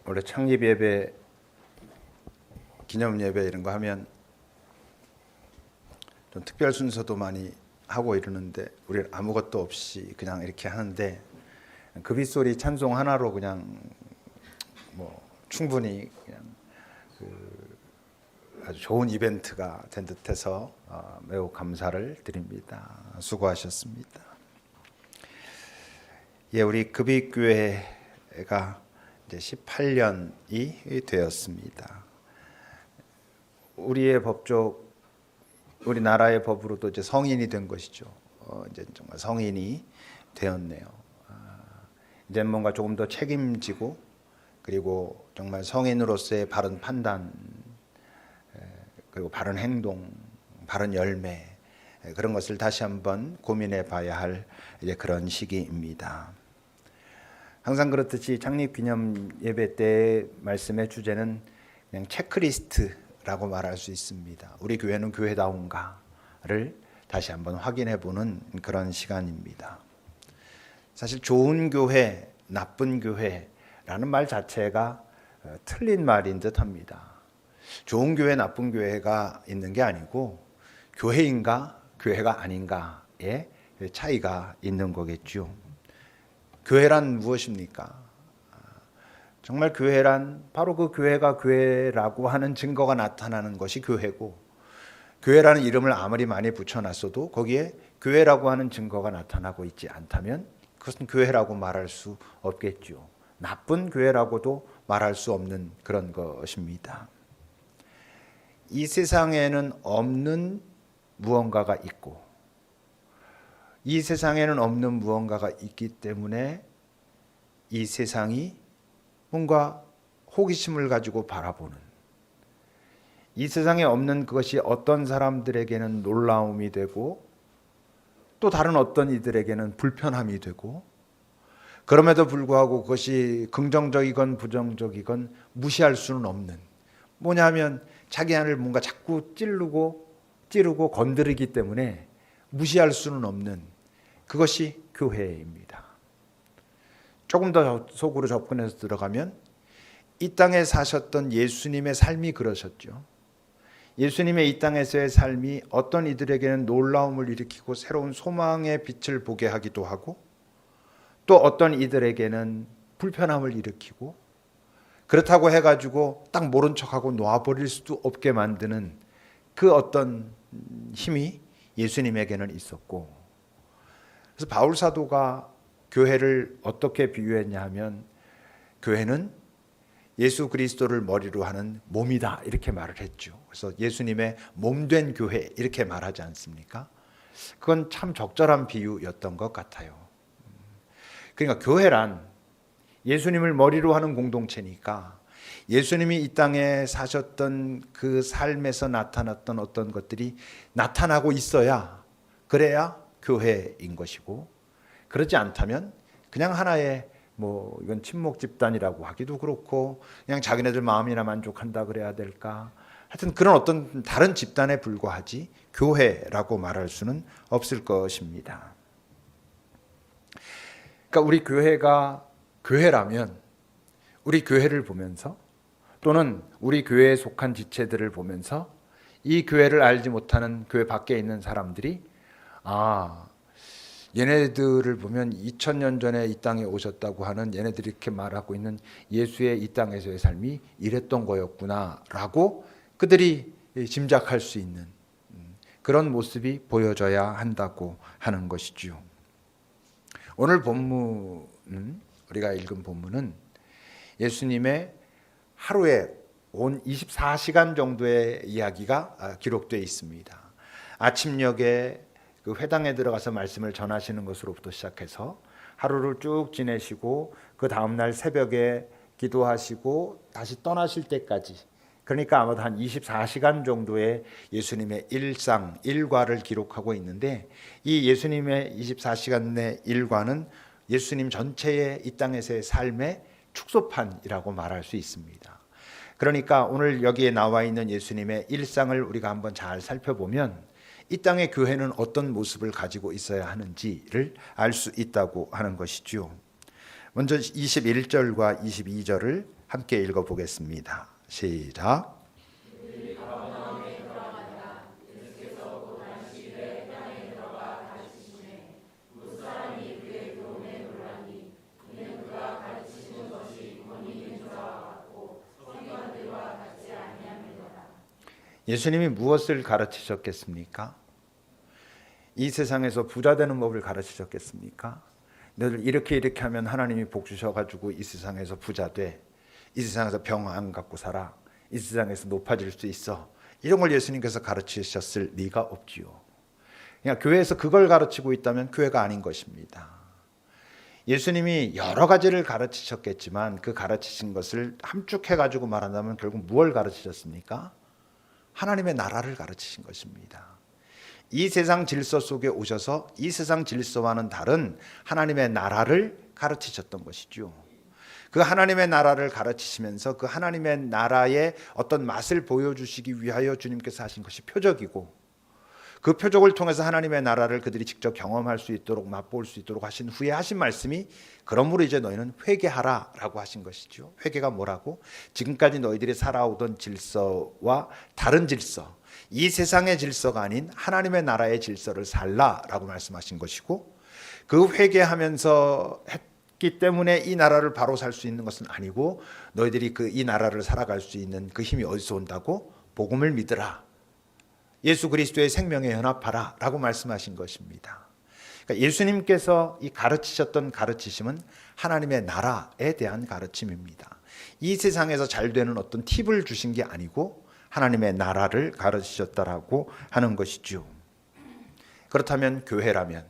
원래 창립 예배, 기념 예배 이런 거 하면 좀 특별 순서도 많이 하고 이러는데 우리는 아무것도 없이 그냥 이렇게 하는데 급이소리 찬송 하나로 그냥 뭐 충분히 그냥 아주 좋은 이벤트가 된 듯해서 매우 감사를 드립니다. 수고하셨습니다. 예, 우리 급이교회가 이제 18년이 되었습니다. 우리나라의 법으로도 이제 성인이 된 것이죠. 이제 정말 성인이 되었네요. 이제 뭔가 조금 더 책임지고 그리고 정말 성인으로서의 바른 판단 그리고 바른 행동, 바른 열매 그런 것을 다시 한번 고민해 봐야 할 이제 그런 시기입니다. 항상 그렇듯이 창립기념 예배 때 말씀의 주제는 그냥 체크리스트라고 말할 수 있습니다. 우리 교회는 교회다운가를 다시 한번 확인해 보는 그런 시간입니다. 사실 좋은 교회, 나쁜 교회라는 말 자체가 틀린 말인 듯합니다. 좋은 교회, 나쁜 교회가 있는 게 아니고 교회인가, 교회가 아닌가의 차이가 있는 거겠죠. 교회란 무엇입니까? 정말 교회란 바로 그 교회가 교회라고 하는 증거가 나타나는 것이 교회고, 교회라는 이름을 아무리 많이 붙여놨어도 거기에 교회라고 하는 증거가 나타나고 있지 않다면 그것은 교회라고 말할 수 없겠죠. 나쁜 교회라고도 말할 수 없는 그런 것입니다. 이 세상에는 없는 무언가가 있고 이 세상에는 없는 무언가가 있기 때문에 이 세상이 뭔가 호기심을 가지고 바라보는, 이 세상에 없는 그것이 어떤 사람들에게는 놀라움이 되고 또 다른 어떤 이들에게는 불편함이 되고, 그럼에도 불구하고 그것이 긍정적이건 부정적이건 무시할 수는 없는, 뭐냐면 자기 안을 뭔가 자꾸 찌르고 건드리기 때문에 무시할 수는 없는 그것이 교회입니다. 조금 더 속으로 접근해서 들어가면 이 땅에 사셨던 예수님의 삶이 그러셨죠. 예수님의 이 땅에서의 삶이 어떤 이들에게는 놀라움을 일으키고 새로운 소망의 빛을 보게 하기도 하고 또 어떤 이들에게는 불편함을 일으키고, 그렇다고 해가지고 딱 모른 척하고 놓아버릴 수도 없게 만드는 그 어떤 힘이 예수님에게는 있었고, 그래서 바울 사도가 교회를 어떻게 비유했냐 하면 교회는 예수 그리스도를 머리로 하는 몸이다 이렇게 말을 했죠. 그래서 예수님의 몸된 교회 이렇게 말하지 않습니까? 그건 참 적절한 비유였던 것 같아요. 그러니까 교회란 예수님을 머리로 하는 공동체니까 예수님이 이 땅에 사셨던 그 삶에서 나타났던 어떤 것들이 나타나고 있어야, 그래야 교회인 것이고, 그렇지 않다면 그냥 하나의 이건 친목 집단이라고 하기도 그렇고 그냥 자기네들 마음이나 만족한다 그래야 될까, 하여튼 그런 어떤 다른 집단에 불과하지 교회라고 말할 수는 없을 것입니다. 그러니까 우리 교회가 교회라면 우리 교회를 보면서 또는 우리 교회에 속한 지체들을 보면서 이 교회를 알지 못하는 교회 밖에 있는 사람들이 얘네들을 보면 2000년 전에 이 땅에 오셨다고 하는 얘네들이 이렇게 말하고 있는 예수의 이 땅에서의 삶이 이랬던 거였구나 라고 그들이 짐작할 수 있는 그런 모습이 보여져야 한다고 하는 것이죠. 오늘 본문은, 우리가 읽은 본문은 예수님의 하루에 온 24시간 정도의 이야기가 기록되어 있습니다. 아침녘에 그 회당에 들어가서 말씀을 전하시는 것으로부터 시작해서 하루를 쭉 지내시고 그 다음날 새벽에 기도하시고 다시 떠나실 때까지, 그러니까 아마도 한 24시간 정도의 예수님의 일상, 일과를 기록하고 있는데, 이 예수님의 24시간의 일과는 예수님 전체의 이 땅에서의 삶의 축소판이라고 말할 수 있습니다. 그러니까 오늘 여기에 나와 있는 예수님의 일상을 우리가 한번 잘 살펴보면 이 땅의 교회는 어떤 모습을 가지고 있어야 하는지를 알 수 있다고 하는 것이죠. 먼저 21절과 22절을 함께 읽어보겠습니다. 시작. 예수님이 무엇을 가르치셨겠습니까? 이 세상에서 부자 되는 법을 가르치셨겠습니까? 너를 이렇게 하면 하나님이 복 주셔가지고 이 세상에서 부자 돼. 이 세상에서 병 안 갖고 살아. 이 세상에서 높아질 수 있어. 이런 걸 예수님께서 가르치셨을 리가 없지요. 그냥 교회에서 그걸 가르치고 있다면 교회가 아닌 것입니다. 예수님이 여러 가지를 가르치셨겠지만 그 가르치신 것을 함축해가지고 말한다면 결국 무엇을 가르치셨습니까? 하나님의 나라를 가르치신 것입니다. 이 세상 질서 속에 오셔서 이 세상 질서와는 다른 하나님의 나라를 가르치셨던 것이죠. 그 하나님의 나라를 가르치시면서 그 하나님의 나라의 어떤 맛을 보여주시기 위하여 주님께서 하신 것이 표적이고, 그 표적을 통해서 하나님의 나라를 그들이 직접 경험할 수 있도록 맛볼 수 있도록 하신 후에 하신 말씀이 그러므로 이제 너희는 회개하라 라고 하신 것이죠. 회개가 뭐라고? 지금까지 너희들이 살아오던 질서와 다른 질서, 이 세상의 질서가 아닌 하나님의 나라의 질서를 살라 라고 말씀하신 것이고, 그 회개하면서 했기 때문에 이 나라를 바로 살 수 있는 것은 아니고 너희들이 이 나라를 살아갈 수 있는 그 힘이 어디서 온다고? 복음을 믿으라, 예수 그리스도의 생명에 연합하라 라고 말씀하신 것입니다. 그러니까 예수님께서 이 가르치셨던 가르치심은 하나님의 나라에 대한 가르침입니다. 이 세상에서 잘 되는 어떤 팁을 주신 게 아니고 하나님의 나라를 가르치셨다라고 하는 것이죠. 그렇다면 교회라면,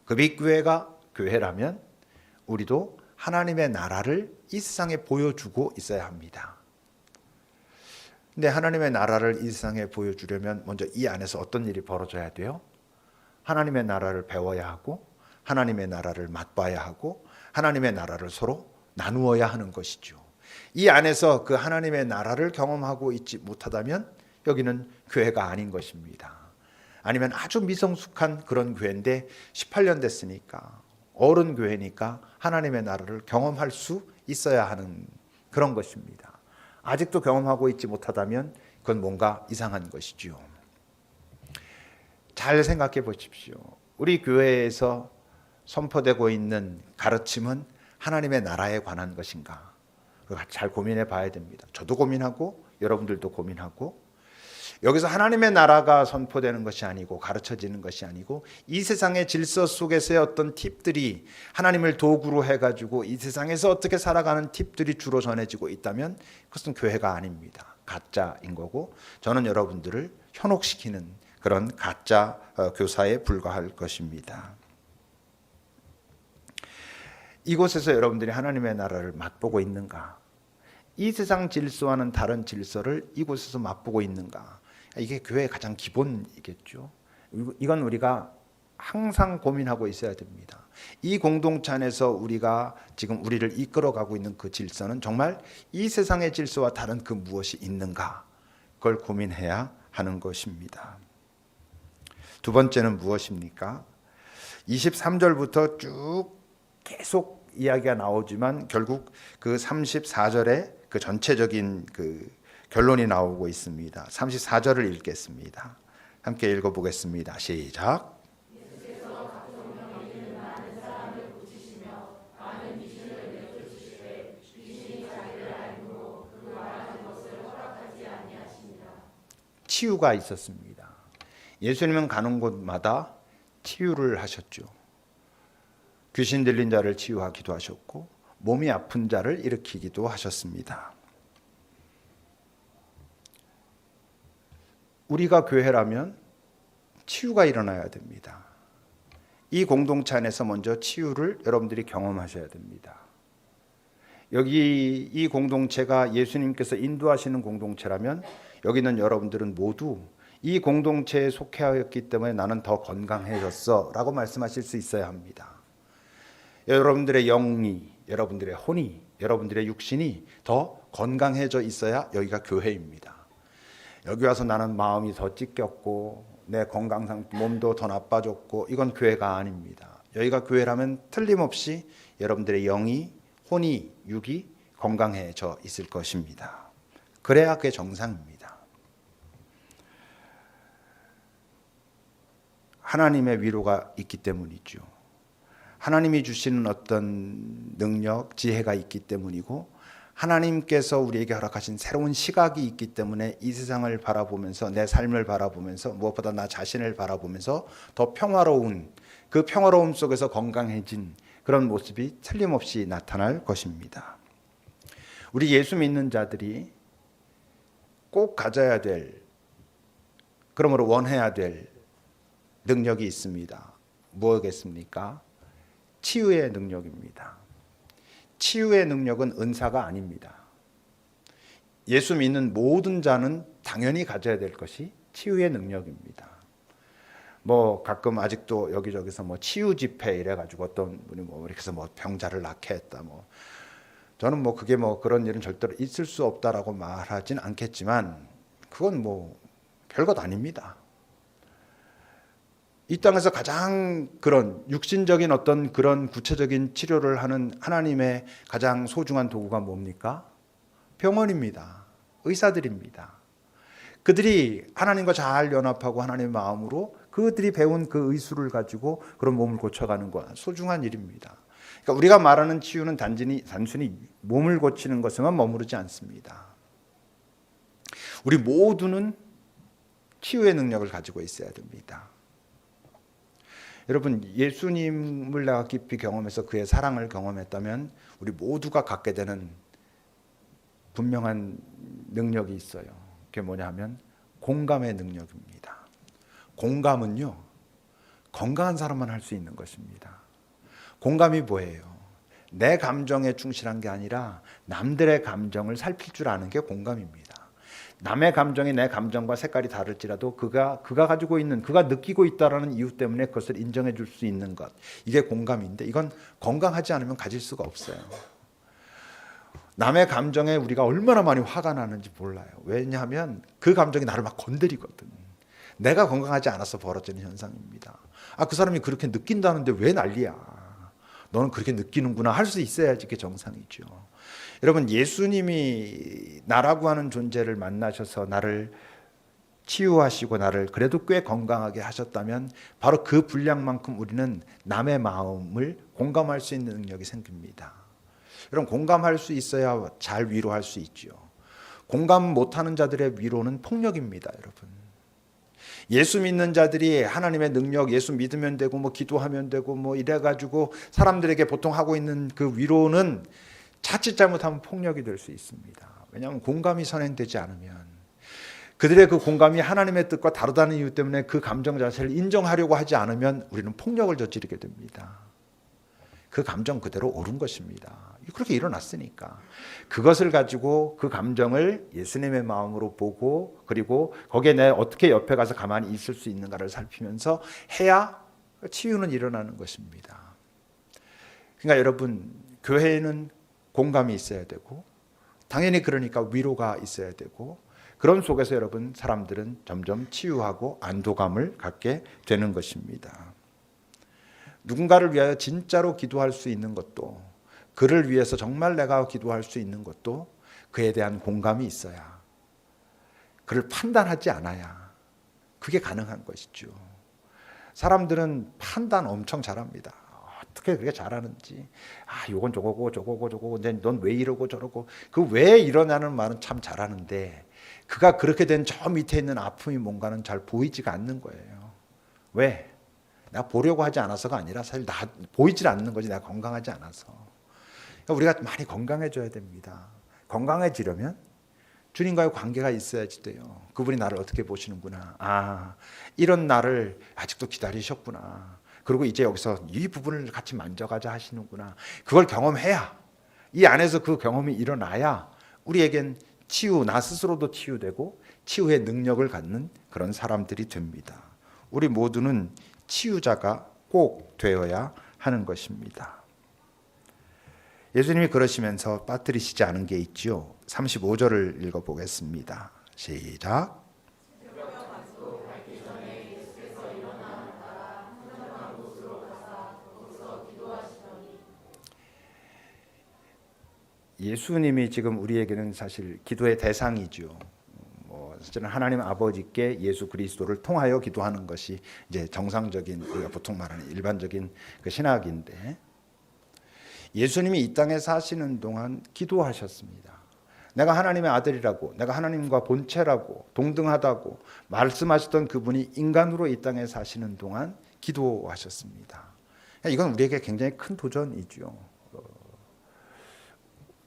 금익교회가 교회라면 우리도 하나님의 나라를 이 세상에 보여주고 있어야 합니다. 근데 하나님의 나라를 이 세상에 보여주려면 먼저 이 안에서 어떤 일이 벌어져야 돼요? 하나님의 나라를 배워야 하고, 하나님의 나라를 맛봐야 하고, 하나님의 나라를 서로 나누어야 하는 것이죠. 이 안에서 그 하나님의 나라를 경험하고 있지 못하다면 여기는 교회가 아닌 것입니다. 아니면 아주 미성숙한 그런 교회인데 18년 됐으니까, 어른 교회니까 하나님의 나라를 경험할 수 있어야 하는 그런 것입니다. 아직도 경험하고 있지 못하다면 그건 뭔가 이상한 것이지요. 잘 생각해 보십시오. 우리 교회에서 선포되고 있는 가르침은 하나님의 나라에 관한 것인가? 잘 고민해 봐야 됩니다. 저도 고민하고 여러분들도 고민하고, 여기서 하나님의 나라가 선포되는 것이 아니고 가르쳐지는 것이 아니고 이 세상의 질서 속에서의 어떤 팁들이 하나님을 도구로 해가지고 이 세상에서 어떻게 살아가는 팁들이 주로 전해지고 있다면 그것은 교회가 아닙니다. 가짜인 거고, 저는 여러분들을 현혹시키는 그런 가짜 교사에 불과할 것입니다. 이곳에서 여러분들이 하나님의 나라를 맛보고 있는가? 이 세상 질서와는 다른 질서를 이곳에서 맛보고 있는가? 이게 교회의 가장 기본이겠죠. 이건 우리가 항상 고민하고 있어야 됩니다. 이 공동체 안에서 우리가 지금 우리를 이끌어가고 있는 그 질서는 정말 이 세상의 질서와 다른 그 무엇이 있는가? 그걸 고민해야 하는 것입니다. 두 번째는 무엇입니까? 23절부터 쭉 계속 이야기가 나오지만 결국 그 34절에 그 전체적인 그 결론이 나오고 있습니다. 34절을 읽겠습니다. 함께 읽어보겠습니다. 시작. 치유가 있었습니다. 예수님은 가는 곳마다 치유를 하셨죠. 귀신 들린 자를 치유하기도 하셨고 몸이 아픈 자를 일으키기도 하셨습니다. 우리가 교회라면 치유가 일어나야 됩니다. 이 공동체 안에서 먼저 치유를 여러분들이 경험하셔야 됩니다. 여기 이 공동체가 예수님께서 인도하시는 공동체라면 여기는 여러분들은 모두 이 공동체에 속해하였기 때문에 나는 더 건강해졌어 라고 말씀하실 수 있어야 합니다. 여러분들의 영이, 여러분들의 혼이, 여러분들의 육신이 더 건강해져 있어야 여기가 교회입니다. 여기 와서 나는 마음이 더 찢겼고 내 건강 몸도 더 나빠졌고 이건 교회가 아닙니다. 여기가 교회라면 틀림없이 여러분들의 영이, 혼이, 육이 건강해져 있을 것입니다. 그래야 그게 정상입니다. 하나님의 위로가 있기 때문이죠. 하나님이 주시는 어떤 능력, 지혜가 있기 때문이고 하나님께서 우리에게 허락하신 새로운 시각이 있기 때문에 이 세상을 바라보면서 내 삶을 바라보면서 무엇보다 나 자신을 바라보면서 더 평화로운 그 평화로움 속에서 건강해진 그런 모습이 틀림없이 나타날 것입니다. 우리 예수 믿는 자들이 꼭 가져야 될, 그러므로 원해야 될 능력이 있습니다. 무엇이겠습니까? 치유의 능력입니다. 치유의 능력은 은사가 아닙니다. 예수 믿는 모든 자는 당연히 가져야 될 것이 치유의 능력입니다. 뭐 가끔 아직도 여기저기서 뭐 치유 집회 이래가지고 어떤 분이 뭐 이렇게 해서 뭐 병자를 낫게 했다 뭐 저는 뭐 그게 뭐 그런 일은 절대로 있을 수 없다라고 말하진 않겠지만 그건 뭐 별것 아닙니다. 이 땅에서 가장 그런 육신적인 어떤 그런 구체적인 치료를 하는 하나님의 가장 소중한 도구가 뭡니까? 병원입니다. 의사들입니다. 그들이 하나님과 잘 연합하고 하나님의 마음으로 그들이 배운 그 의술을 가지고 그런 몸을 고쳐가는 것 소중한 일입니다. 그러니까 우리가 말하는 치유는 단순히 몸을 고치는 것에만 머무르지 않습니다. 우리 모두는 치유의 능력을 가지고 있어야 됩니다. 여러분, 예수님을 내가 깊이 경험해서 그의 사랑을 경험했다면 우리 모두가 갖게 되는 분명한 능력이 있어요. 그게 뭐냐 하면 공감의 능력입니다. 공감은요, 건강한 사람만 할 수 있는 것입니다. 공감이 뭐예요? 내 감정에 충실한 게 아니라 남들의 감정을 살필 줄 아는 게 공감입니다. 남의 감정이 내 감정과 색깔이 다를지라도 그가 가지고 있는, 그가 느끼고 있다라는 이유 때문에 그것을 인정해 줄 수 있는 것, 이게 공감인데 이건 건강하지 않으면 가질 수가 없어요. 남의 감정에 우리가 얼마나 많이 화가 나는지 몰라요. 왜냐하면 그 감정이 나를 막 건드리거든. 내가 건강하지 않아서 벌어지는 현상입니다. 그 사람이 그렇게 느낀다는데 왜 난리야? 너는 그렇게 느끼는구나 할 수 있어야지 그게 정상이죠. 여러분, 예수님이 나라고 하는 존재를 만나셔서 나를 치유하시고 나를 그래도 꽤 건강하게 하셨다면 바로 그 분량만큼 우리는 남의 마음을 공감할 수 있는 능력이 생깁니다. 여러분, 공감할 수 있어야 잘 위로할 수 있죠. 공감 못하는 자들의 위로는 폭력입니다, 여러분. 예수 믿는 자들이 하나님의 능력, 예수 믿으면 되고 뭐 기도하면 되고 뭐 이래가지고 사람들에게 보통 하고 있는 그 위로는 자칫 잘못하면 폭력이 될 수 있습니다. 왜냐하면 공감이 선행되지 않으면, 그들의 그 공감이 하나님의 뜻과 다르다는 이유 때문에 그 감정 자체를 인정하려고 하지 않으면 우리는 폭력을 저지르게 됩니다. 그 감정 그대로 옳은 것입니다. 그렇게 일어났으니까 그것을 가지고 그 감정을 예수님의 마음으로 보고 그리고 거기에 내가 어떻게 옆에 가서 가만히 있을 수 있는가를 살피면서 해야 치유는 일어나는 것입니다. 그러니까 여러분, 교회에는 공감이 있어야 되고 당연히 그러니까 위로가 있어야 되고 그런 속에서 여러분, 사람들은 점점 치유하고 안도감을 갖게 되는 것입니다. 누군가를 위하여 진짜로 기도할 수 있는 것도, 그를 위해서 정말 내가 기도할 수 있는 것도 그에 대한 공감이 있어야, 그를 판단하지 않아야 그게 가능한 것이죠. 사람들은 판단 엄청 잘합니다. 어떻게 그렇게 잘하는지, 요건 저거고 근데 넌 왜 이러고 저러고, 그 왜 이러냐는 말은 참 잘하는데 그가 그렇게 된 저 밑에 있는 아픔이 뭔가는 잘 보이지가 않는 거예요. 왜? 내가 보려고 하지 않아서가 아니라 사실 보이질 않는 거지, 내가 건강하지 않아서. 그러니까 우리가 많이 건강해져야 됩니다. 건강해지려면 주님과의 관계가 있어야지 돼요. 그분이 나를 어떻게 보시는구나. 이런 나를 아직도 기다리셨구나. 그리고 이제 여기서 이 부분을 같이 만져가자 하시는구나. 그걸 경험해야, 이 안에서 그 경험이 일어나야 우리에겐 나 스스로도 치유되고 치유의 능력을 갖는 그런 사람들이 됩니다. 우리 모두는 치유자가 꼭 되어야 하는 것입니다. 예수님이 그러시면서 빠뜨리시지 않은 게 있죠. 35절을 읽어보겠습니다. 시작. 예수님이 지금 우리에게는 사실 기도의 대상이죠. 저는 하나님 아버지께 예수 그리스도를 통하여 기도하는 것이 이제 정상적인, 우리가 보통 말하는 일반적인 그 신학인데, 예수님이 이 땅에 사시는 동안 기도하셨습니다. 내가 하나님의 아들이라고, 내가 하나님과 본체라고, 동등하다고 말씀하셨던 그분이 인간으로 이 땅에 사시는 동안 기도하셨습니다. 이건 우리에게 굉장히 큰 도전이죠.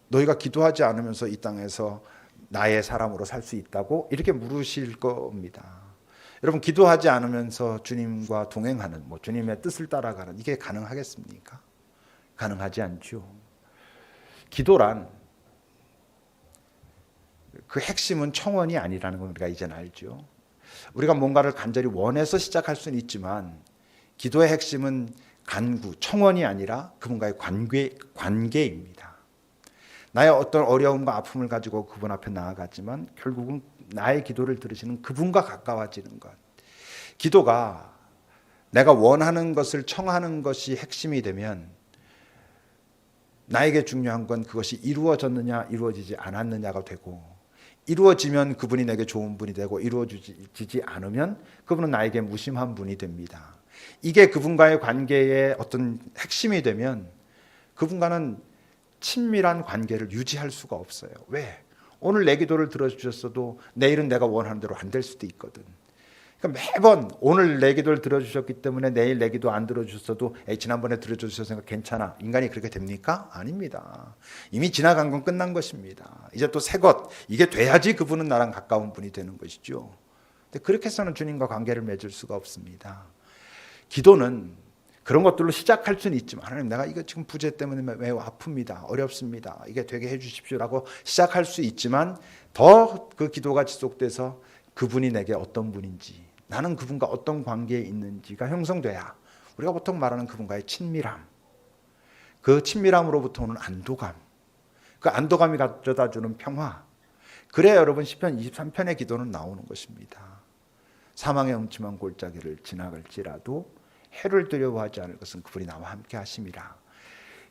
너희가 기도하지 않으면서 이 땅에서 나의 사람으로 살 수 있다고? 이렇게 물으실 겁니다. 여러분, 기도하지 않으면서 주님과 동행하는, 주님의 뜻을 따라가는, 이게 가능하겠습니까? 가능하지 않죠. 기도란 그 핵심은 청원이 아니라는 걸 우리가 이제는 알죠. 우리가 뭔가를 간절히 원해서 시작할 수는 있지만, 기도의 핵심은 간구, 청원이 아니라 그분과의 관계입니다. 나의 어떤 어려움과 아픔을 가지고 그분 앞에 나아가지만 결국은 나의 기도를 들으시는 그분과 가까워지는 것. 기도가 내가 원하는 것을 청하는 것이 핵심이 되면 나에게 중요한 건 그것이 이루어졌느냐 이루어지지 않았느냐가 되고, 이루어지면 그분이 내게 좋은 분이 되고, 이루어지지 않으면 그분은 나에게 무심한 분이 됩니다. 이게 그분과의 관계의 어떤 핵심이 되면 그분과는 친밀한 관계를 유지할 수가 없어요. 왜? 오늘 내 기도를 들어주셨어도 내일은 내가 원하는 대로 안 될 수도 있거든. 그러니까 매번 오늘 내 기도를 들어주셨기 때문에 내일 내 기도 안 들어주셨어도 지난번에 들어주셨으니까 괜찮아. 인간이 그렇게 됩니까? 아닙니다. 이미 지나간 건 끝난 것입니다. 이제 또 새 것, 이게 돼야지 그분은 나랑 가까운 분이 되는 것이죠. 근데 그렇게 해서는 주님과 관계를 맺을 수가 없습니다. 기도는 그런 것들로 시작할 수는 있지만, 하나님 내가 이거 지금 부재 때문에 매우 아픕니다. 어렵습니다. 이게 되게 해 주십시오라고 시작할 수 있지만, 더 그 기도가 지속돼서 그분이 내게 어떤 분인지, 나는 그분과 어떤 관계에 있는지가 형성돼야 우리가 보통 말하는 그분과의 친밀함, 그 친밀함으로부터 오는 안도감, 그 안도감이 가져다주는 평화, 그래야 여러분 시편 23편의 기도는 나오는 것입니다. 사망의 음침한 골짜기를 지나갈지라도 해를 두려워하지 않을 것은 그분이 나와 함께 하심이라.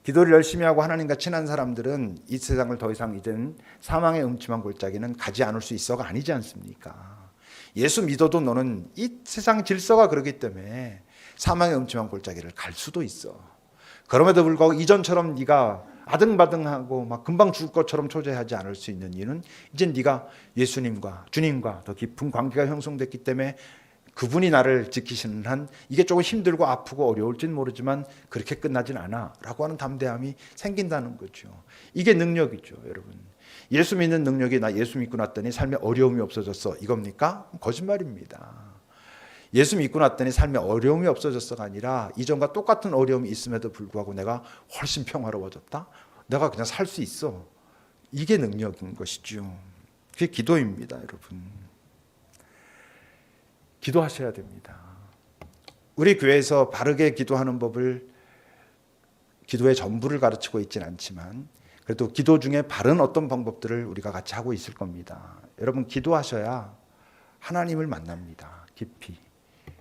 기도를 열심히 하고 하나님과 친한 사람들은 이 세상을 더 이상 이제는 사망의 음침한 골짜기는 가지 않을 수 있어가 아니지 않습니까? 예수 믿어도 너는 이 세상 질서가 그렇기 때문에 사망의 음침한 골짜기를 갈 수도 있어. 그럼에도 불구하고 이전처럼 네가 아등바등하고 막 금방 죽을 것처럼 초조해하지 않을 수 있는 이유는 이제 네가 예수님과 주님과 더 깊은 관계가 형성됐기 때문에 그분이 나를 지키시는 한 이게 조금 힘들고 아프고 어려울진 모르지만 그렇게 끝나진 않아 라고 하는 담대함이 생긴다는 거죠. 이게 능력이죠, 여러분. 예수 믿는 능력이 나 예수 믿고 났더니 삶에 어려움이 없어졌어, 이겁니까? 거짓말입니다. 예수 믿고 났더니 삶에 어려움이 없어졌어가 아니라 이전과 똑같은 어려움이 있음에도 불구하고 내가 훨씬 평화로워졌다? 내가 그냥 살 수 있어. 이게 능력인 것이죠. 그게 기도입니다, 여러분. 기도하셔야 됩니다. 우리 교회에서 바르게 기도하는 법을, 기도의 전부를 가르치고 있지는 않지만 그래도 기도 중에 바른 어떤 방법들을 우리가 같이 하고 있을 겁니다. 여러분, 기도하셔야 하나님을 만납니다. 깊이.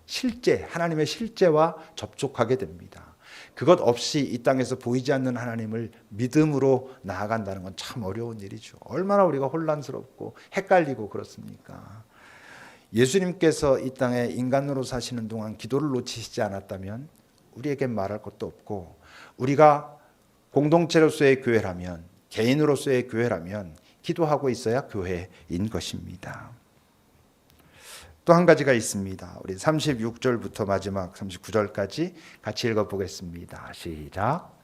실제, 하나님의 실제와 접촉하게 됩니다. 그것 없이 이 땅에서 보이지 않는 하나님을 믿음으로 나아간다는 건 참 어려운 일이죠. 얼마나 우리가 혼란스럽고 헷갈리고 그렇습니까? 예수님께서 이 땅에 인간으로 사시는 동안 기도를 놓치시지 않았다면 우리에겐 말할 것도 없고, 우리가 공동체로서의 교회라면, 개인으로서의 교회라면 기도하고 있어야 교회인 것입니다. 또 한 가지가 있습니다. 우리 36절부터 마지막 39절까지 같이 읽어보겠습니다. 시작.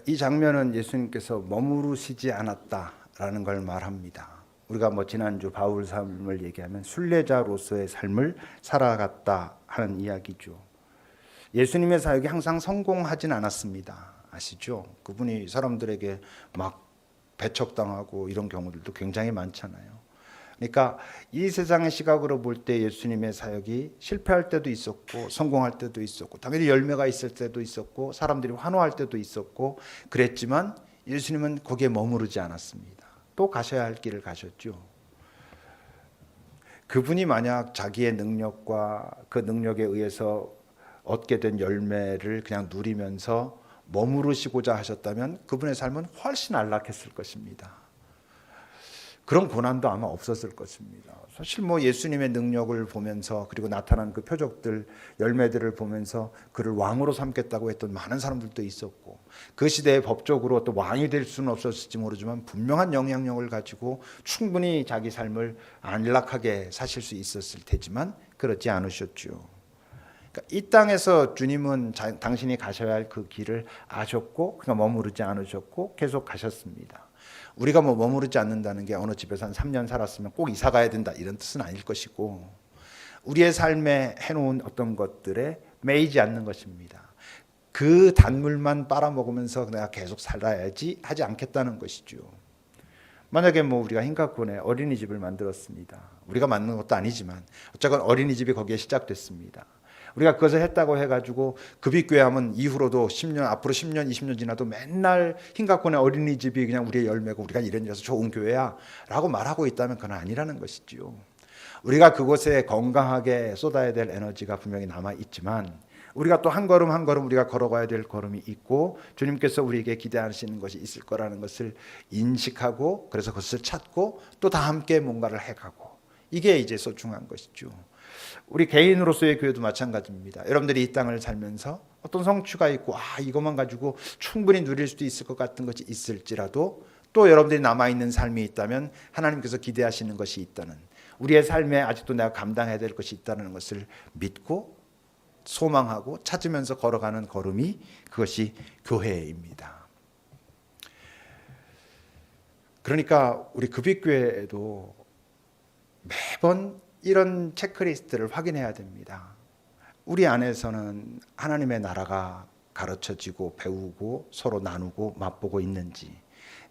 이 장면은 예수님께서 머무르시지 않았다라는 걸 말합니다. 우리가 지난주 바울 삶을 얘기하면 순례자로서의 삶을 살아갔다 하는 이야기죠. 예수님의 사역이 항상 성공하진 않았습니다. 아시죠? 그분이 사람들에게 막 배척당하고 이런 경우들도 굉장히 많잖아요. 그러니까 이 세상의 시각으로 볼 때 예수님의 사역이 실패할 때도 있었고 성공할 때도 있었고 당연히 열매가 있을 때도 있었고 사람들이 환호할 때도 있었고 그랬지만 예수님은 거기에 머무르지 않았습니다. 또 가셔야 할 길을 가셨죠. 그분이 만약 자기의 능력과 그 능력에 의해서 얻게 된 열매를 그냥 누리면서 머무르시고자 하셨다면 그분의 삶은 훨씬 안락했을 것입니다. 그런 고난도 아마 없었을 것입니다. 사실 뭐 예수님의 능력을 보면서 그리고 나타난 그 표적들, 열매들을 보면서 그를 왕으로 삼겠다고 했던 많은 사람들도 있었고 그 시대에 법적으로 또 왕이 될 수는 없었을지 모르지만 분명한 영향력을 가지고 충분히 자기 삶을 안락하게 사실 수 있었을 테지만 그렇지 않으셨죠. 그러니까 이 땅에서 주님은 당신이 가셔야 할 그 길을 아셨고 그냥 머무르지 않으셨고 계속 가셨습니다. 우리가 뭐 머무르지 않는다는 게 어느 집에서 한 3년 살았으면 꼭 이사 가야 된다 이런 뜻은 아닐 것이고 우리의 삶에 해놓은 어떤 것들에 매이지 않는 것입니다. 그 단물만 빨아먹으면서 내가 계속 살아야지 하지 않겠다는 것이죠. 만약에 뭐 우리가 흰가군에 어린이집을 만들었습니다. 우리가 만든 것도 아니지만 어쨌건 어린이집이 거기에 시작됐습니다. 우리가 그것을 했다고 해가지고 급입교회하면 이후로도 10년 앞으로 10년 20년 지나도 맨날 흰가군의 어린이집이 그냥 우리의 열매고 우리가 이런 데서 좋은 교회야 라고 말하고 있다면 그건 아니라는 것이지요. 우리가 그곳에 건강하게 쏟아야 될 에너지가 분명히 남아있지만 우리가 또 한 걸음 한 걸음 우리가 걸어가야 될 걸음이 있고 주님께서 우리에게 기대하시는 것이 있을 거라는 것을 인식하고 그래서 그것을 찾고 또 다 함께 뭔가를 해가고 이게 이제 소중한 것이죠. 우리 개인으로서의 교회도 마찬가지입니다. 여러분들이 이 땅을 살면서 어떤 성취가 있고 이것만 가지고 충분히 누릴 수도 있을 것 같은 것이 있을지라도 또 여러분들이 남아있는 삶이 있다면 하나님께서 기대하시는 것이 있다는 우리의 삶에 아직도 내가 감당해야 될 것이 있다는 것을 믿고 소망하고 찾으면서 걸어가는 걸음이 그것이 교회입니다. 그러니까 우리 급입교회에도 매번 이런 체크리스트를 확인해야 됩니다. 우리 안에서는 하나님의 나라가 가르쳐지고 배우고 서로 나누고 맛보고 있는지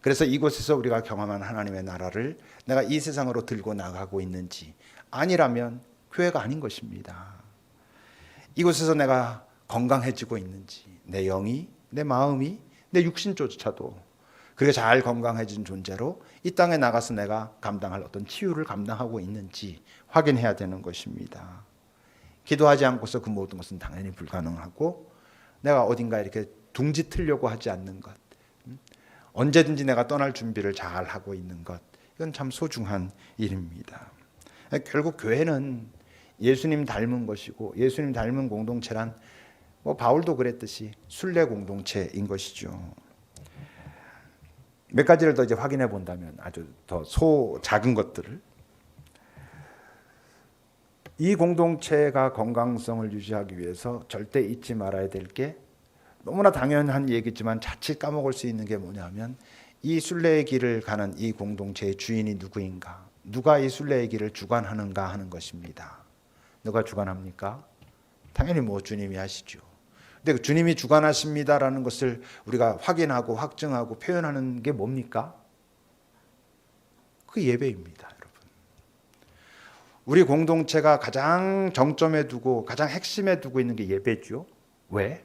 그래서 이곳에서 우리가 경험한 하나님의 나라를 내가 이 세상으로 들고 나가고 있는지 아니라면 교회가 아닌 것입니다. 이곳에서 내가 건강해지고 있는지 내 영이 내 마음이 내 육신조차도 그게 잘 건강해진 존재로 이 땅에 나가서 내가 감당할 어떤 치유를 감당하고 있는지 확인해야 되는 것입니다. 기도하지 않고서 그 모든 것은 당연히 불가능하고 내가 어딘가 이렇게 둥지 틀려고 하지 않는 것 언제든지 내가 떠날 준비를 잘 하고 있는 것 이건 참 소중한 일입니다. 결국 교회는 예수님 닮은 것이고 예수님 닮은 공동체란 뭐 바울도 그랬듯이 순례 공동체인 것이죠. 몇 가지를 더 이제 확인해 본다면 아주 더 작은 것들을 이 공동체가 건강성을 유지하기 위해서 절대 잊지 말아야 될 게 너무나 당연한 얘기지만 자칫 까먹을 수 있는 게 뭐냐면 이 순례의 길을 가는 이 공동체의 주인이 누구인가 누가 이 순례의 길을 주관하는가 하는 것입니다. 누가 주관합니까? 당연히 뭐 주님이 하시죠. 근데 주님이 주관하십니다라는 것을 우리가 확인하고 확증하고 표현하는 게 뭡니까? 그 예배입니다, 여러분. 우리 공동체가 가장 정점에 두고 가장 핵심에 두고 있는 게 예배죠. 왜?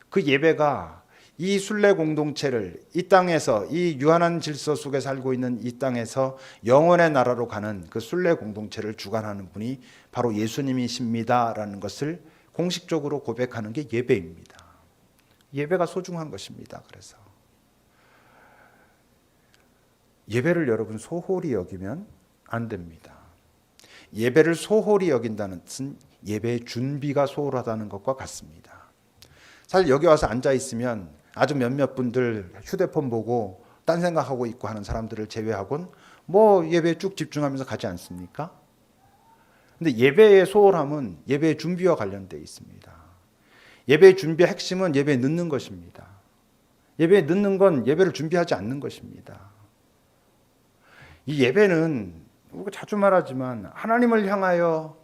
그 예배가 이 순례 공동체를 이 땅에서 이 유한한 질서 속에 살고 있는 이 땅에서 영원의 나라로 가는 그 순례 공동체를 주관하는 분이 바로 예수님이십니다라는 것을 공식적으로 고백하는 게 예배입니다. 예배가 소중한 것입니다. 그래서 예배를 여러분 소홀히 여기면 안 됩니다. 예배를 소홀히 여긴다는 뜻은 예배의 준비가 소홀하다는 것과 같습니다. 사실 여기 와서 앉아 있으면 아주 몇몇 분들 휴대폰 보고 딴 생각하고 있고 하는 사람들을 제외하곤 뭐 예배에 쭉 집중하면서 가지 않습니까? 근데 예배의 소홀함은 예배의 준비와 관련되어 있습니다. 예배의 준비의 핵심은 예배에 늦는 것입니다. 예배에 늦는 건 예배를 준비하지 않는 것입니다. 이 예배는 우리가 자주 말하지만 하나님을 향하여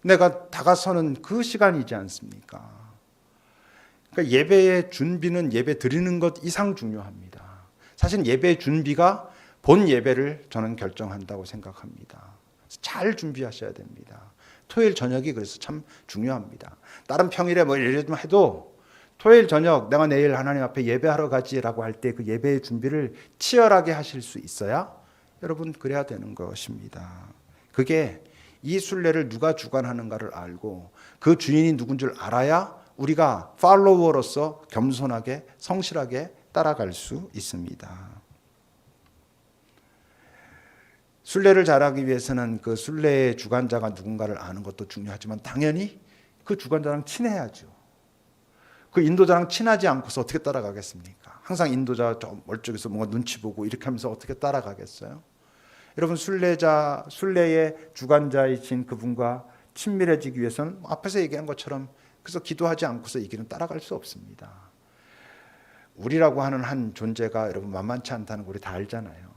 내가 다가서는 그 시간이지 않습니까? 그러니까 예배의 준비는 예배 드리는 것 이상 중요합니다. 사실 예배의 준비가 본 예배를 저는 결정한다고 생각합니다. 잘 준비하셔야 됩니다. 토요일 저녁이 그래서 참 중요합니다. 다른 평일에 뭐 예를 좀 해도 토요일 저녁 내가 내일 하나님 앞에 예배하러 가지라고 할 때 그 예배의 준비를 치열하게 하실 수 있어야 여러분 그래야 되는 것입니다. 그게 이 순례를 누가 주관하는가를 알고 그 주인이 누군 줄 알아야 우리가 팔로워로서 겸손하게 성실하게 따라갈 수 있습니다. 순례를 잘하기 위해서는 그 순례의 주관자가 누군가를 아는 것도 중요하지만 당연히 그 주관자랑 친해야죠. 그 인도자랑 친하지 않고서 어떻게 따라가겠습니까? 항상 인도자 좀 멀쪽에서 뭔가 눈치 보고 이렇게 하면서 어떻게 따라가겠어요? 여러분 순례의 주관자이신 그분과 친밀해지기 위해서는 앞에서 얘기한 것처럼 그래서 기도하지 않고서 이 길은 따라갈 수 없습니다. 우리라고 하는 한 존재가 여러분 만만치 않다는 거 우리 다 알잖아요.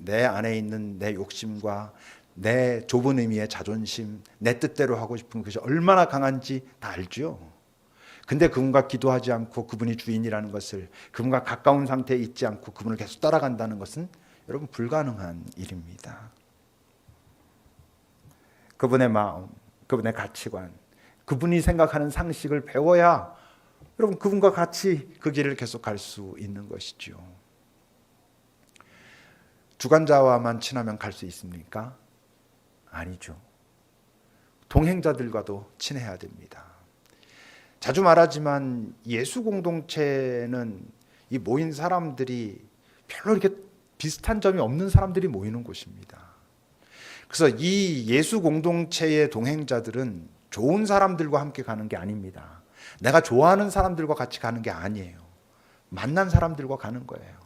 내 안에 있는 내 욕심과 내 좁은 의미의 자존심, 내 뜻대로 하고 싶은 것이 얼마나 강한지 다 알죠. 근데 그분과 기도하지 않고 그분이 주인이라는 것을 그분과 가까운 상태에 있지 않고 그분을 계속 따라간다는 것은 여러분 불가능한 일입니다. 그분의 마음, 그분의 가치관, 그분이 생각하는 상식을 배워야 여러분 그분과 같이 그 길을 계속 갈 수 있는 것이죠. 주관자와만 친하면 갈 수 있습니까? 아니죠. 동행자들과도 친해야 됩니다. 자주 말하지만 예수 공동체는 이 모인 사람들이 별로 이렇게 비슷한 점이 없는 사람들이 모이는 곳입니다. 그래서 이 예수 공동체의 동행자들은 좋은 사람들과 함께 가는 게 아닙니다. 내가 좋아하는 사람들과 같이 가는 게 아니에요. 만난 사람들과 가는 거예요.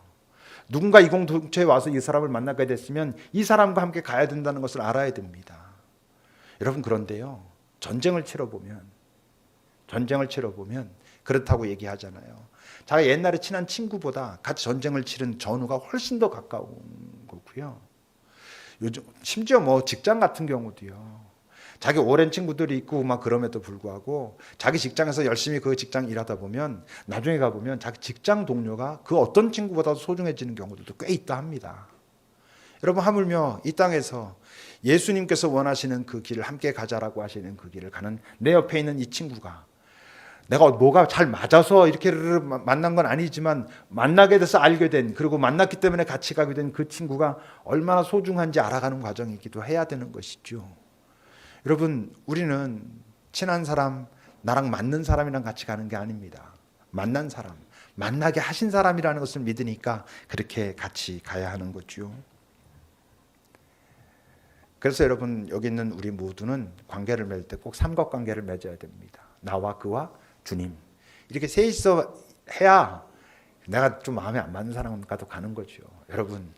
누군가 이 공동체에 와서 이 사람을 만나게 됐으면 이 사람과 함께 가야 된다는 것을 알아야 됩니다. 여러분 그런데요. 전쟁을 치러보면 그렇다고 얘기하잖아요. 자기 옛날에 친한 친구보다 같이 전쟁을 치른 전우가 훨씬 더 가까운 거고요. 요즘 심지어 뭐 직장 같은 경우도요. 자기 오랜 친구들이 있고 막 그럼에도 불구하고 자기 직장에서 열심히 그 직장 일하다 보면 나중에 가보면 자기 직장 동료가 그 어떤 친구보다도 소중해지는 경우도 꽤 있다 합니다. 여러분 하물며 이 땅에서 예수님께서 원하시는 그 길을 함께 가자라고 하시는 그 길을 가는 내 옆에 있는 이 친구가 내가 뭐가 잘 맞아서 이렇게 만난 건 아니지만 만나게 돼서 알게 된 그리고 만났기 때문에 같이 가게 된 그 친구가 얼마나 소중한지 알아가는 과정이기도 해야 되는 것이죠. 여러분 우리는 친한 사람 나랑 맞는 사람이랑 같이 가는 게 아닙니다. 만난 사람 만나게 하신 사람이라는 것을 믿으니까 그렇게 같이 가야 하는 거죠. 그래서 여러분 여기 있는 우리 모두는 관계를 맺을 때 꼭 삼각관계를 맺어야 됩니다. 나와 그와 주님 이렇게 셋이서 해야 내가 좀 마음에 안 맞는 사람과도 가는 거죠. 여러분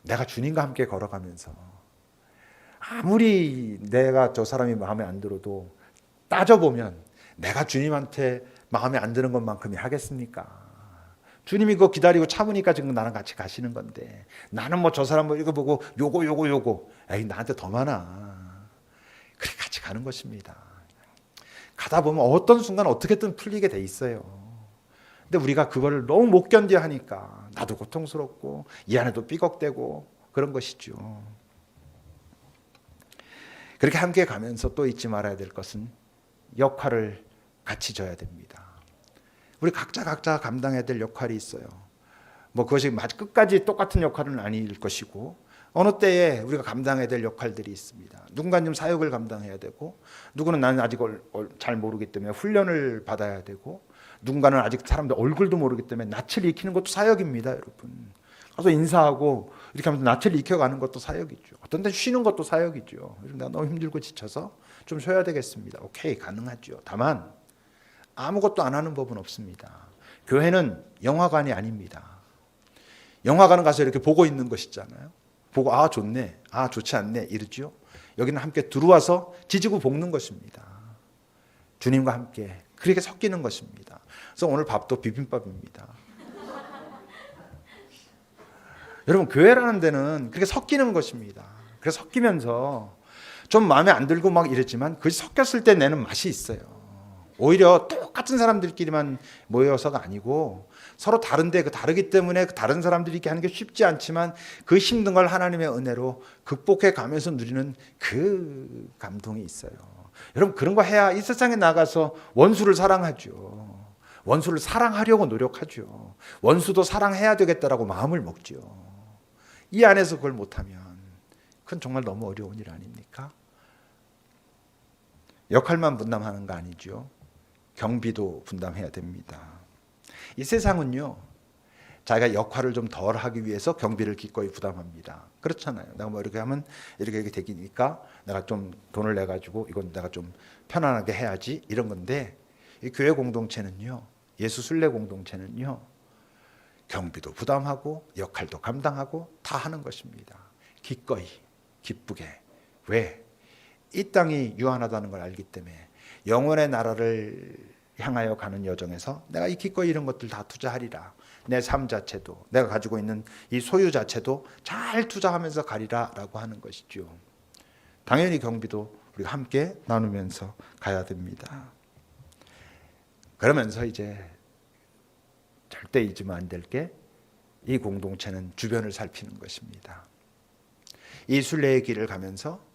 내가 주님과 함께 걸어가면서 아무리 내가 저 사람이 마음에 안 들어도 따져보면 내가 주님한테 마음에 안 드는 것만큼이 하겠습니까? 주님이 그거 기다리고 참으니까 지금 나랑 같이 가시는 건데 나는 뭐 저 사람 뭐 이거 보고 요거 에이 나한테 더 많아. 그래 같이 가는 것입니다. 가다 보면 어떤 순간 어떻게든 풀리게 돼 있어요. 근데 우리가 그거를 너무 못 견뎌 하니까 나도 고통스럽고 이 안에도 삐걱대고 그런 것이죠. 그렇게 함께 가면서 또 잊지 말아야 될 것은 역할을 같이 져야 됩니다. 우리 각자 감당해야 될 역할이 있어요. 뭐 그것이 끝까지 똑같은 역할은 아닐 것이고 어느 때에 우리가 감당해야 될 역할들이 있습니다. 누군가는 좀 사역을 감당해야 되고 누구는 나는 아직 잘 모르기 때문에 훈련을 받아야 되고 누군가는 아직 사람들 얼굴도 모르기 때문에 낯을 익히는 것도 사역입니다. 여러분 가서 인사하고 이렇게 하면서 낯을 익혀가는 것도 사역이죠. 어떤 때 쉬는 것도 사역이죠. 내가 너무 힘들고 지쳐서 좀 쉬어야 되겠습니다. 오케이 가능하죠. 다만 아무것도 안 하는 법은 없습니다. 교회는 영화관이 아닙니다. 영화관은 가서 이렇게 보고 있는 것이잖아요. 보고 아 좋네, 아 좋지 않네 이러죠. 여기는 함께 들어와서 지지고 볶는 것입니다. 주님과 함께 그렇게 섞이는 것입니다. 그래서 오늘 밥도 비빔밥입니다. 여러분 교회라는 데는 그렇게 섞이는 것입니다. 그래서 섞이면서 좀 마음에 안 들고 막 이랬지만 그것이 섞였을 때 내는 맛이 있어요. 오히려 똑같은 사람들끼리만 모여서가 아니고 서로 다른데 그 다르기 때문에 그 다른 사람들이 이렇게 하는 게 쉽지 않지만 그 힘든 걸 하나님의 은혜로 극복해 가면서 누리는 그 감동이 있어요. 여러분 그런 거 해야 이 세상에 나가서 원수를 사랑하죠. 원수를 사랑하려고 노력하죠. 원수도 사랑해야 되겠다라고 마음을 먹죠. 이 안에서 그걸 못하면 그건 정말 너무 어려운 일 아닙니까? 역할만 분담하는 거 아니죠. 경비도 분담해야 됩니다. 이 세상은요, 자기가 역할을 좀 덜 하기 위해서 경비를 기꺼이 부담합니다. 그렇잖아요. 내가 뭐 이렇게 하면 이렇게 되니까 내가 좀 돈을 내 가지고 이건 내가 좀 편안하게 해야지 이런 건데, 이 교회 공동체는요, 예수 순례 공동체는요, 경비도 부담하고 역할도 감당하고 다 하는 것입니다. 기꺼이 기쁘게. 왜? 이 땅이 유한하다는 걸 알기 때문에 영원의 나라를 향하여 가는 여정에서 내가 이 기꺼이 이런 것들 다 투자하리라. 내 삶 자체도, 내가 가지고 있는 이 소유 자체도 잘 투자하면서 가리라 라고 하는 것이죠. 당연히 경비도 우리가 함께 나누면서 가야 됩니다. 그러면서 이제 절대 잊으면 안 될 게, 이 공동체는 주변을 살피는 것입니다. 이 순례의 길을 가면서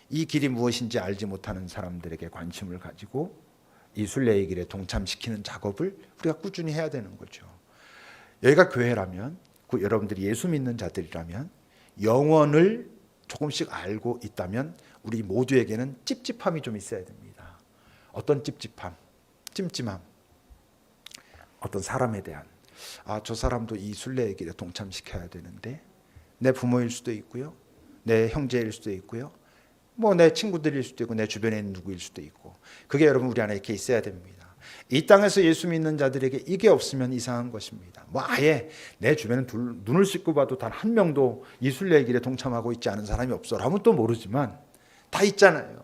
이 길이 무엇인지 알지 못하는 사람들에게 관심을 가지고 이 순례의 길에 동참시키는 작업을 우리가 꾸준히 해야 되는 거죠. 여기가 교회라면, 여러분들이 예수 믿는 자들이라면, 영원을 조금씩 알고 있다면 우리 모두에게는 찝찝함이 좀 있어야 됩니다. 어떤 찝찝함? 찜찜함. 어떤 사람에 대한, 저 사람도 이 순례의 길에 동참시켜야 되는데, 내 부모일 수도 있고요, 내 형제일 수도 있고요, 뭐 내 친구들일 수도 있고 내 주변에 있는 누구일 수도 있고, 그게 여러분 우리 안에 이렇게 있어야 됩니다. 이 땅에서 예수 믿는 자들에게 이게 없으면 이상한 것입니다. 뭐 아예 내 주변에 눈을 씻고 봐도 단 한 명도 이 순례의 길에 동참하고 있지 않은 사람이 없어라면 또 모르지만 다 있잖아요.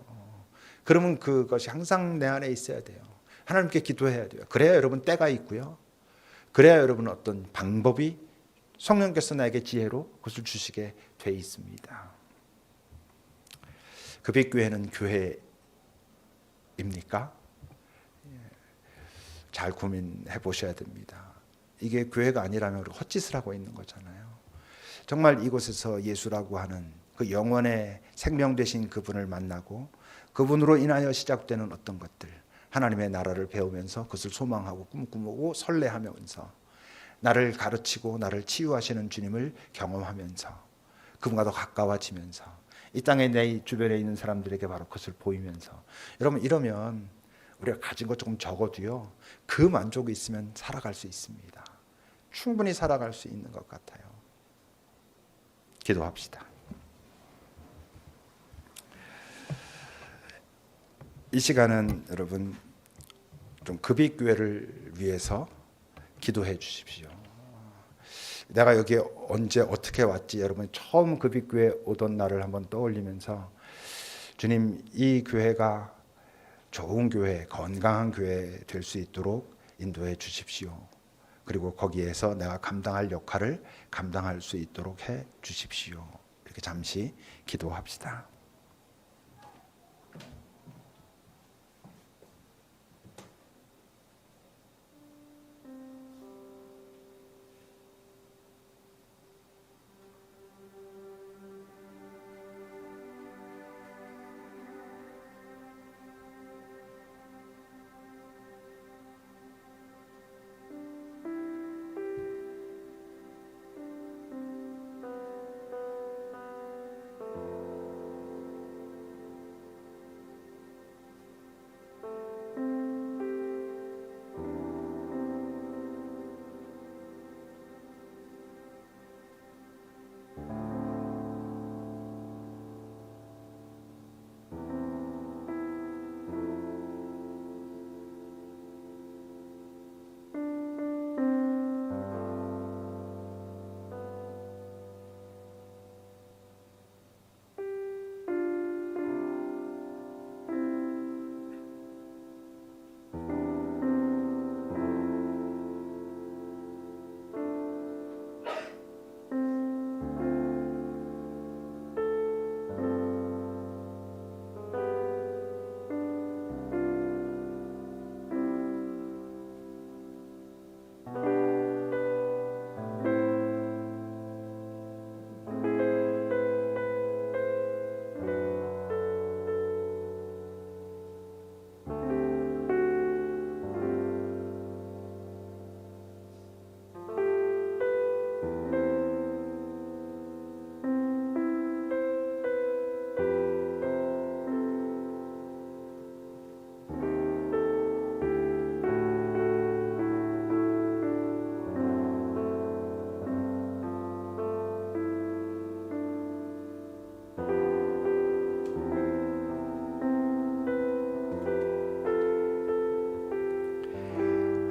그러면 그것이 항상 내 안에 있어야 돼요. 하나님께 기도해야 돼요. 그래야 여러분 때가 있고요, 그래야 여러분 어떤 방법이 성령께서 나에게 지혜로 그것을 주시게 돼 있습니다. 급식교회는 교회입니까? 잘 고민해 보셔야 됩니다. 이게 교회가 아니라면 우리 헛짓을 하고 있는 거잖아요. 정말 이곳에서 예수라고 하는 그 영원의 생명 되신 그분을 만나고 그분으로 인하여 시작되는 어떤 것들, 하나님의 나라를 배우면서 그것을 소망하고 꿈꾸고 설레하면서 나를 가르치고 나를 치유하시는 주님을 경험하면서 그분과 더 가까워지면서 이 땅에 내 주변에 있는 사람들에게 바로 그것을 보이면서, 여러분 이러면 우리가 가진 것 조금 적어도요, 그 만족이 있으면 살아갈 수 있습니다. 충분히 살아갈 수 있는 것 같아요. 기도합시다. 이 시간은 여러분 좀 급식교회를 위해서 기도해 주십시오. 내가 여기 언제 어떻게 왔지, 여러분 처음 급식교회 오던 날을 한번 떠올리면서, 주님 이 교회가 좋은 교회, 건강한 교회 될 수 있도록 인도해 주십시오. 그리고 거기에서 내가 감당할 역할을 감당할 수 있도록 해 주십시오. 이렇게 잠시 기도합시다.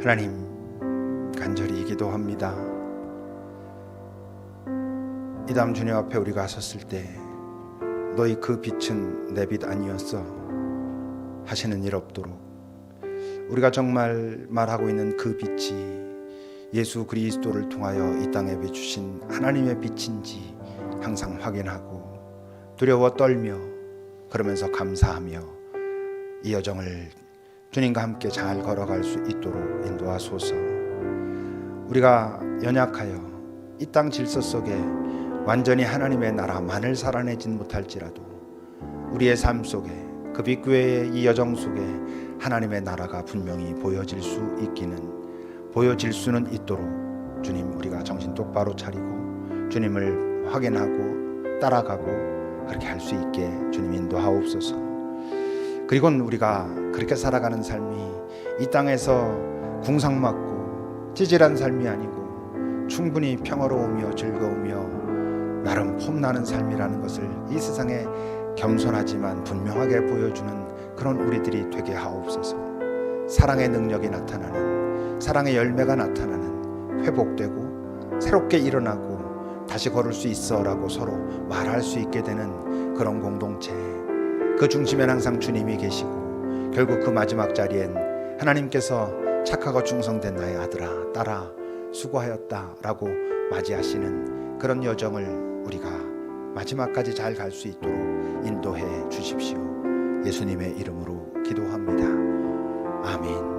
하나님, 간절히 기도합니다. 이 다음 주님 앞에 우리가 섰을 때 너희 그 빛은 내 빛 아니었어 하시는 일 없도록 우리가 정말 말하고 있는 그 빛이 예수 그리스도를 통하여 이 땅에 비추신 하나님의 빛인지 항상 확인하고 두려워 떨며 그러면서 감사하며 이 여정을 주님과 함께 잘 걸어갈 수 있도록 인도하소서. 우리가 연약하여 이 땅 질서 속에 완전히 하나님의 나라만을 살아내진 못할지라도 우리의 삶 속에 그 빛교회의 이 여정 속에 하나님의 나라가 분명히 보여질 수는 있도록 주님, 우리가 정신 똑바로 차리고 주님을 확인하고 따라가고 그렇게 할 수 있게 주님 인도하옵소서. 그리고 우리가 그렇게 살아가는 삶이 이 땅에서 궁상맞고 찌질한 삶이 아니고 충분히 평화로우며 즐거우며 나름 폼나는 삶이라는 것을 이 세상에 겸손하지만 분명하게 보여주는 그런 우리들이 되게 하옵소서. 사랑의 능력이 나타나는, 사랑의 열매가 나타나는, 회복되고 새롭게 일어나고 다시 걸을 수 있어 라고 서로 말할 수 있게 되는 그런 공동체, 그 중심엔 항상 주님이 계시고 결국 그 마지막 자리엔 하나님께서 착하고 충성된 나의 아들아 딸아 수고하였다 라고 맞이하시는 그런 여정을 우리가 마지막까지 잘 갈 수 있도록 인도해 주십시오. 예수님의 이름으로 기도합니다. 아멘.